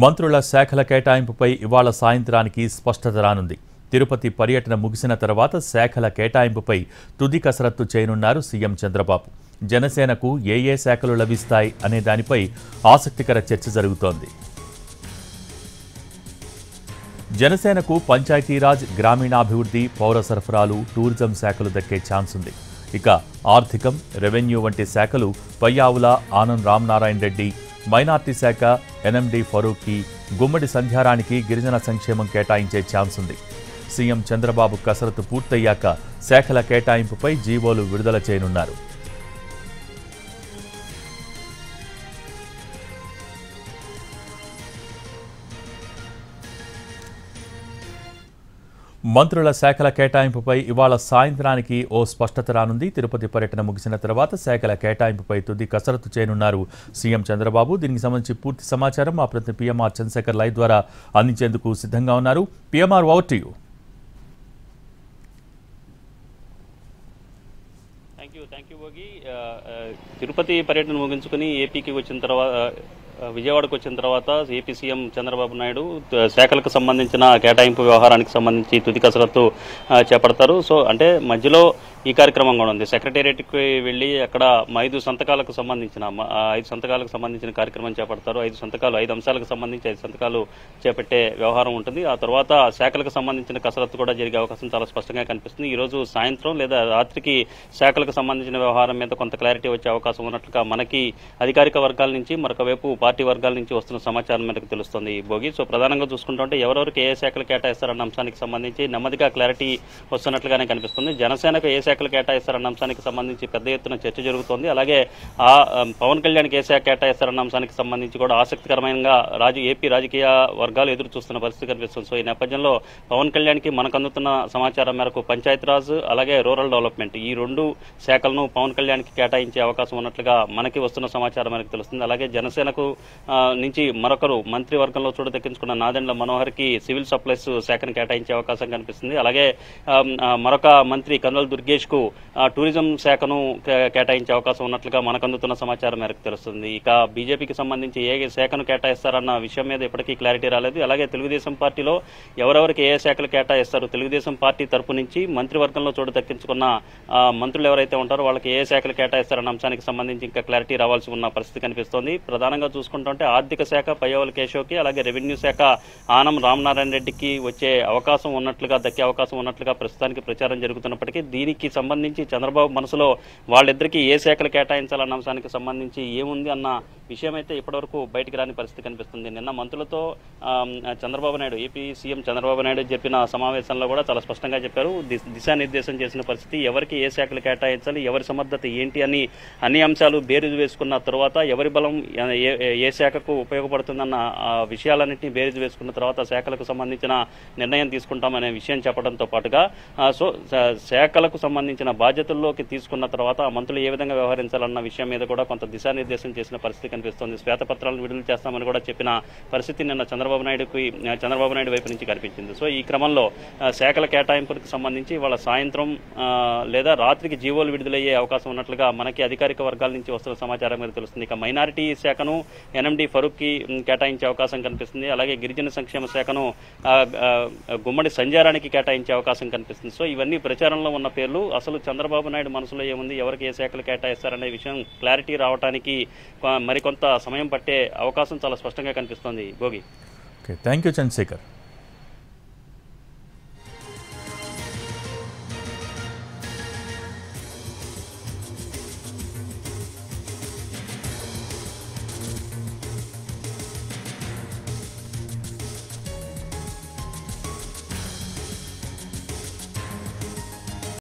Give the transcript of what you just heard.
మంత్రుల శాఖల కేటాయింపుపై ఇవాళ సాయంత్రానికి స్పష్టత రానుంది. తిరుపతి పర్యటన ముగిసిన తర్వాత శాఖల కేటాయింపుపై తుది కసరత్తు చేయనున్నారు సీఎం చంద్రబాబు. జనసేనకు ఏ శాఖలు లభిస్తాయి అనే దానిపై ఆసక్తికర చర్చ జరుగుతోంది. జనసేనకు పంచాయతీరాజ్, గ్రామీణాభివృద్ధి, పౌర సరఫరాలు, టూరిజం శాఖలు దక్కే ఛాన్స్ ఉంది. ఇక ఆర్థికం, రెవెన్యూ వంటి శాఖలు పయ్యావుల ఆనం రామనారాయణ రెడ్డి, మైనార్టీ శాఖ ఎన్ఎండి ఫరూక్కి, గుమ్మడి సంధ్యారానికి గిరిజన సంక్షేమం కేటాయించే ఛాన్స్ ఉంది. సీఎం చంద్రబాబు కసరత్తు పూర్తయ్యాక శాఖల కేటాయింపుపై జీవోలు విడుదల చేయనున్నారు. మంత్రుల శాఖల కేటాయింపుపై ఇవాళ సాయంత్రానికి ఓ స్పష్టత రానుంది. తిరుపతి పర్యటన ముగిసిన తర్వాత శాఖల కేటాయింపుపై తుది కసరత్తు చేయనున్నారు సీఎం చంద్రబాబు. దీనికి సంబంధించి పూర్తి సమాచారం మా ప్రతినిధి పిఎంఆర్ చంద్రశేఖర్ లైవ్ ద్వారా అందించేందుకు సిద్ధంగా ఉన్నారు. PMR, over to you. Thank you Bhogi. Tirupati పర్యటన ముగించుకుని ఏపీకి వచ్చిన తర్వాత, విజయవాడకు వచ్చిన తర్వాత ఏపీ సీఎం చంద్రబాబు నాయుడు శాఖలకు సంబంధించిన కేటాయింపు వ్యవహారానికి సంబంధించి తుది కసరత్తు చేపడతారు. సో అంటే మధ్యలో ఈ కార్యక్రమం కూడా ఉంది. సెక్రటేరియట్కి వెళ్ళి అక్కడ 5 సంతకాలకు సంబంధించిన కార్యక్రమం చేపడతారు. 5 అంశాలకు సంబంధించి 5 సంతకాలు చేపట్టే వ్యవహారం ఉంటుంది. ఆ తర్వాత శాఖలకు సంబంధించిన కసరత్తు కూడా జరిగే అవకాశం చాలా స్పష్టంగా కనిపిస్తుంది. ఈ రోజు సాయంత్రం లేదా రాత్రికి శాఖలకు సంబంధించిన వ్యవహారం మీద కొంత క్లారిటీ వచ్చే అవకాశం ఉన్నట్లుగా మనకి అధికారిక వర్గాల నుంచి, మరొక వైపు పార్టీ వర్గాల నుంచి వస్తున్న సమాచారం మేరకు తెలుస్తుంది భోగి. సో ప్రధానంగా చూసుకుంటుంటే ఎవరెవరికి ఏ శాఖలు కేటాయిస్తారన్న అంశానికి సంబంధించి నెమ్మదిగా క్లారిటీ వస్తున్నట్లుగానే కనిపిస్తుంది. జనసేనకు ఏ శాఖలు కేటాయిస్తారన్న అంశానికి సంబంధించి పెద్ద ఎత్తున చర్చ జరుగుతోంది. అలాగే పవన్ కళ్యాణ్కి ఏ శాఖ కేటాయిస్తారన్న అంశానికి సంబంధించి కూడా ఆసక్తికరమైన ఏపీ రాజకీయ వర్గాలు ఎదురు చూస్తున్న పరిస్థితి కనిపిస్తుంది. సో ఈ నేపథ్యంలో పవన్ కళ్యాణ్కి మనకు అందుతున్న సమాచారం మేరకు పంచాయతీరాజ్, అలాగే రూరల్ డెవలప్మెంట్, ఈ 2 శాఖలను పవన్ కళ్యాణ్కి కేటాయించే అవకాశం ఉన్నట్లుగా మనకి వస్తున్న సమాచారం మేరకు తెలుస్తుంది. అలాగే జనసేనకు నుంచి మరొకరు మంత్రివర్గంలో చోటు దక్కించుకున్న నాదెండ్ల మనోహర్కి సివిల్ సప్లైస్ శాఖను కేటాయించే అవకాశం కనిపిస్తుంది. అలాగే మరొక మంత్రి కర్నూలు దుర్గేష్కు టూరిజం శాఖను కేటాయించే అవకాశం ఉన్నట్లుగా మనకు అందుతున్న సమాచారం మేరకు తెలుస్తుంది. ఇక బీజేపీకి సంబంధించి ఏ శాఖను కేటాయిస్తారన్న విషయం మీద ఇప్పటికీ క్లారిటీ రాలేదు. అలాగే తెలుగుదేశం పార్టీలో ఎవరెవరికి ఏ శాఖలు కేటాయిస్తారు, తెలుగుదేశం పార్టీ తరపు నుంచి మంత్రివర్గంలో చోటు దక్కించుకున్న మంత్రులు ఎవరైతే ఉంటారో వాళ్ళకి ఏ శాఖలు కేటాయిస్తారన్న అంశానికి సంబంధించి ఇంకా క్లారిటీ రావాల్సి ఉన్న పరిస్థితి కనిపిస్తోంది. ప్రధానంగా చూసుకుంటుంటే ఆర్థిక శాఖ పయ్యావుల కేశవ్కి, అలాగే రెవెన్యూ శాఖ ఆనం రామనారాయణ రెడ్డికి వచ్చే అవకాశం ఉన్నట్లుగా, దక్కే అవకాశం ఉన్నట్లుగా ప్రస్తుతానికి ప్రచారం జరుగుతున్నప్పటికీ దీనికి సంబంధించి చంద్రబాబు మనసులో వాళ్ళిద్దరికీ ఏ శాఖలు కేటాయించాలన్న అంశానికి సంబంధించి ఏముంది అన్న విషయం అయితే ఇప్పటివరకు బయటికి రాని పరిస్థితి కనిపిస్తుంది. నిన్న మంత్రులతో చంద్రబాబు నాయుడు, ఏపీ సీఎం చంద్రబాబు నాయుడు చెప్పిన సమావేశంలో కూడా చాలా స్పష్టంగా చెప్పారు. దిశానిర్దేశం చేసిన పరిస్థితి, ఎవరికి ఏ శాఖలు కేటాయించాలి, ఎవరి సమర్థత ఏంటి అని అన్ని అంశాలు బేరీజు వేసుకున్న తర్వాత ఎవరి బలం ఏ శాఖకు ఉపయోగపడుతుందన్న విషయాలన్నింటినీ బేరీజు వేసుకున్న తర్వాత శాఖలకు సంబంధించిన నిర్ణయం తీసుకుంటామనే విషయం చెప్పడంతో పాటుగా శాఖలకు సంబంధించిన బాధ్యతల్లోకి తీసుకున్న తర్వాత మంత్రులు ఏ విధంగా వ్యవహరించాలన్న విషయం మీద కూడా కొంత దిశానిర్దేశం చేసిన పరిస్థితి కనిపిస్తోంది. శ్వేతపత్రాలను విడుదల చేస్తామని కూడా చెప్పిన పరిస్థితి నిన్న చంద్రబాబు నాయుడు వైపు నుంచి కనిపించింది. సో ఈ క్రమంలో శాఖల కేటాయింపులకు సంబంధించి వాళ్ళ సాయంత్రం లేదా రాత్రికి జీవోలు విడుదలయ్యే అవకాశం ఉన్నట్లుగా మనకి అధికారిక వర్గాల నుంచి వస్తున్న సమాచారం మీద తెలుస్తుంది. ఇక మైనారిటీ శాఖను ఎన్ఎండి ఫరూక్కి కేటాయించే అవకాశం కనిపిస్తుంది. అలాగే గిరిజన సంక్షేమ శాఖను గుమ్మడి సంధ్యారానికి కేటాయించే అవకాశం కనిపిస్తుంది. సో ఇవన్నీ ప్రచారంలో ఉన్న పేర్లు. అసలు చంద్రబాబు నాయుడు మనసులో ఏముంది, ఎవరికి ఏ శాఖలు కేటాయిస్తారనే విషయం క్లారిటీ రావడానికి మరికొంత సమయం పట్టే అవకాశం చాలా స్పష్టంగా కనిపిస్తోంది భోగి. Thank you Chandrasekhar.